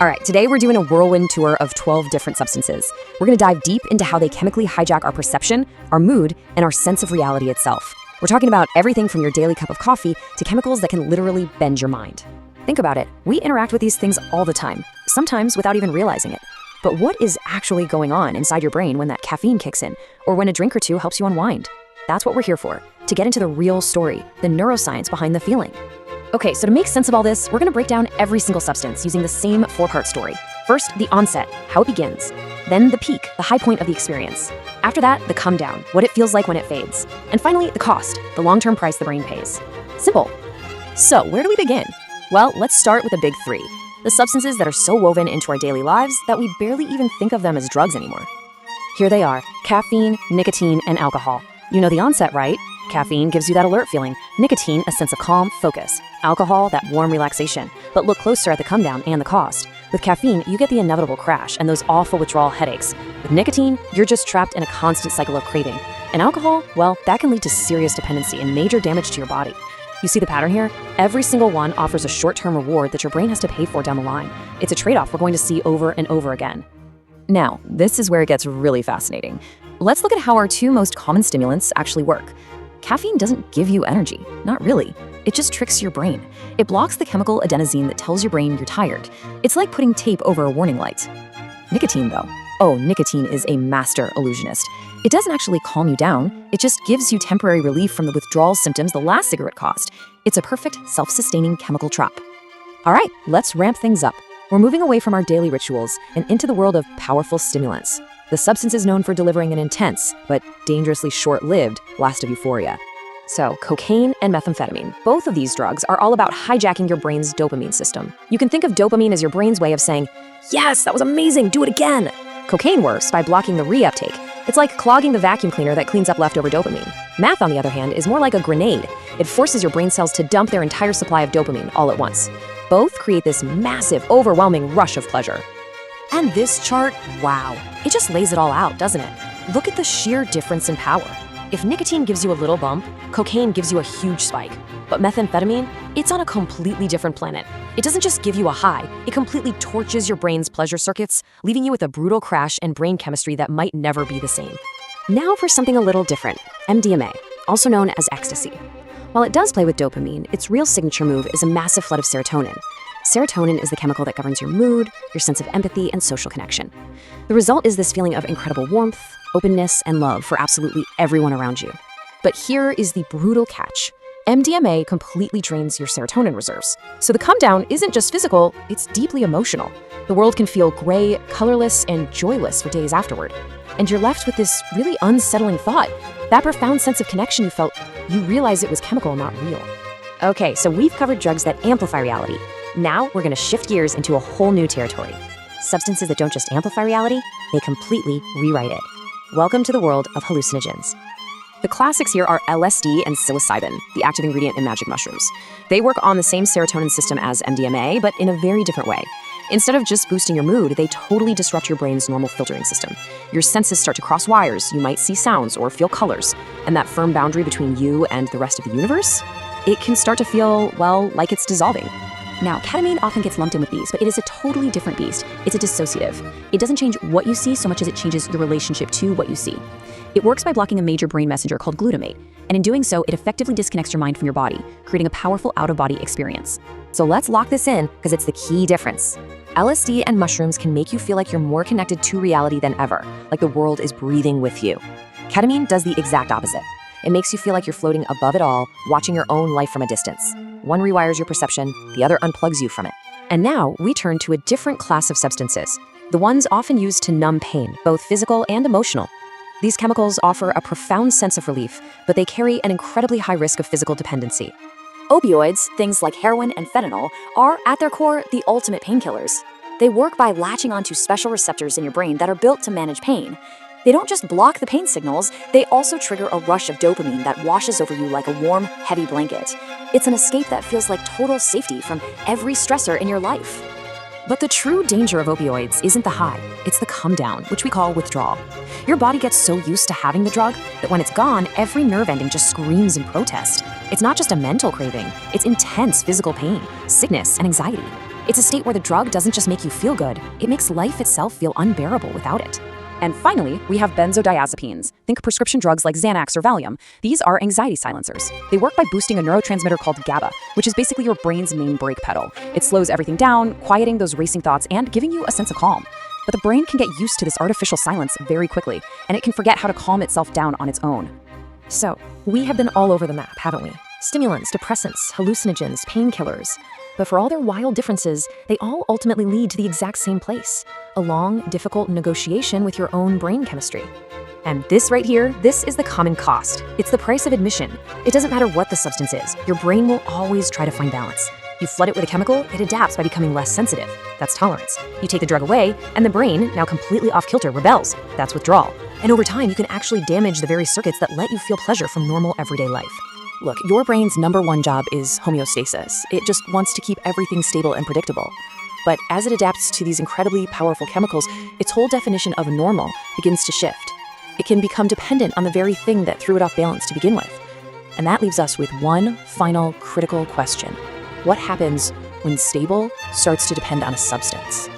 All right, today we're doing a whirlwind tour of 12 different substances. We're gonna dive deep into how they chemically hijack our perception, our mood, and our sense of reality itself. We're talking about everything from your daily cup of coffee to chemicals that can literally bend your mind. Think about it, we interact with these things all the time, sometimes without even realizing it. But what is actually going on inside your brain when that caffeine kicks in, or when a drink or two helps you unwind? That's what we're here for, to get into the real story, the neuroscience behind the feeling. Okay, so to make sense of all this, we're gonna break down every single substance using the same four-part story. First, the onset, how it begins. Then the peak, the high point of the experience. After that, the come down, what it feels like when it fades. And finally, the cost, the long-term price the brain pays. Simple. So, where do we begin? Well, let's start with the big three. The substances that are so woven into our daily lives that we barely even think of them as drugs anymore. Here they are, caffeine, nicotine, and alcohol. You know the onset, right? Caffeine gives you that alert feeling. Nicotine, a sense of calm, focus. Alcohol, that warm relaxation. But look closer at the come down and the cost. With caffeine, you get the inevitable crash and those awful withdrawal headaches. With nicotine, you're just trapped in a constant cycle of craving. And alcohol, well, that can lead to serious dependency and major damage to your body. You see the pattern here? Every single one offers a short-term reward that your brain has to pay for down the line. It's a trade-off we're going to see over and over again. Now, this is where it gets really fascinating. Let's look at how our two most common stimulants actually work. Caffeine doesn't give you energy, not really. It just tricks your brain. It blocks the chemical adenosine that tells your brain you're tired. It's like putting tape over a warning light. Nicotine, though. Oh, nicotine is a master illusionist. It doesn't actually calm you down. It just gives you temporary relief from the withdrawal symptoms the last cigarette caused. It's a perfect, self-sustaining chemical trap. All right, let's ramp things up. We're moving away from our daily rituals and into the world of powerful stimulants. The substances known for delivering an intense, but dangerously short-lived blast of euphoria. So, cocaine and methamphetamine. Both of these drugs are all about hijacking your brain's dopamine system. You can think of dopamine as your brain's way of saying, "Yes, that was amazing, do it again." Cocaine works by blocking the reuptake. It's like clogging the vacuum cleaner that cleans up leftover dopamine. Meth, on the other hand, is more like a grenade. It forces your brain cells to dump their entire supply of dopamine all at once. Both create this massive, overwhelming rush of pleasure. And this chart, wow, it just lays it all out, doesn't it? Look at the sheer difference in power. If nicotine gives you a little bump, cocaine gives you a huge spike. But methamphetamine, it's on a completely different planet. It doesn't just give you a high, it completely torches your brain's pleasure circuits, leaving you with a brutal crash and brain chemistry that might never be the same. Now for something a little different, MDMA, also known as ecstasy. While it does play with dopamine, its real signature move is a massive flood of serotonin. Serotonin is the chemical that governs your mood, your sense of empathy, and social connection. The result is this feeling of incredible warmth, openness, and love for absolutely everyone around you. But here is the brutal catch. MDMA completely drains your serotonin reserves. So the come down isn't just physical, it's deeply emotional. The world can feel gray, colorless, and joyless for days afterward. And you're left with this really unsettling thought. That profound sense of connection you felt, you realize it was chemical, not real. Okay, so we've covered drugs that amplify reality. Now we're gonna shift gears into a whole new territory. Substances that don't just amplify reality, they completely rewrite it. Welcome to the world of hallucinogens. The classics here are LSD and psilocybin, the active ingredient in magic mushrooms. They work on the same serotonin system as MDMA, but in a very different way. Instead of just boosting your mood, they totally disrupt your brain's normal filtering system. Your senses start to cross wires, you might see sounds or feel colors, and that firm boundary between you and the rest of the universe, it can start to feel, well, like it's dissolving. Now, ketamine often gets lumped in with these, but it is a totally different beast. It's a dissociative. It doesn't change what you see so much as it changes your relationship to what you see. It works by blocking a major brain messenger called glutamate, and in doing so, it effectively disconnects your mind from your body, creating a powerful out-of-body experience. So let's lock this in, because it's the key difference. LSD and mushrooms can make you feel like you're more connected to reality than ever, like the world is breathing with you. Ketamine does the exact opposite. It makes you feel like you're floating above it all, watching your own life from a distance. One rewires your perception, the other unplugs you from it. And now we turn to a different class of substances, the ones often used to numb pain, both physical and emotional. These chemicals offer a profound sense of relief, but they carry an incredibly high risk of physical dependency. Opioids, things like heroin and fentanyl, are, at their core, the ultimate painkillers. They work by latching onto special receptors in your brain that are built to manage pain. They don't just block the pain signals, they also trigger a rush of dopamine that washes over you like a warm, heavy blanket. It's an escape that feels like total safety from every stressor in your life. But the true danger of opioids isn't the high, it's the come down, which we call withdrawal. Your body gets so used to having the drug that when it's gone, every nerve ending just screams in protest. It's not just a mental craving, it's intense physical pain, sickness, and anxiety. It's a state where the drug doesn't just make you feel good, it makes life itself feel unbearable without it. And finally, we have benzodiazepines. Think prescription drugs like Xanax or Valium. These are anxiety silencers. They work by boosting a neurotransmitter called GABA, which is basically your brain's main brake pedal. It slows everything down, quieting those racing thoughts and giving you a sense of calm. But the brain can get used to this artificial silence very quickly, and it can forget how to calm itself down on its own. So, we have been all over the map, haven't we? Stimulants, depressants, hallucinogens, painkillers. But for all their wild differences, they all ultimately lead to the exact same place, a long, difficult negotiation with your own brain chemistry. And this right here, this is the common cost. It's the price of admission. It doesn't matter what the substance is, your brain will always try to find balance. You flood it with a chemical, it adapts by becoming less sensitive. That's tolerance. You take the drug away, and the brain, now completely off kilter, rebels. That's withdrawal. And over time, you can actually damage the very circuits that let you feel pleasure from normal everyday life. Look, your brain's #1 job is homeostasis. It just wants to keep everything stable and predictable. But as it adapts to these incredibly powerful chemicals, its whole definition of normal begins to shift. It can become dependent on the very thing that threw it off balance to begin with. And that leaves us with one final critical question. What happens when stable starts to depend on a substance?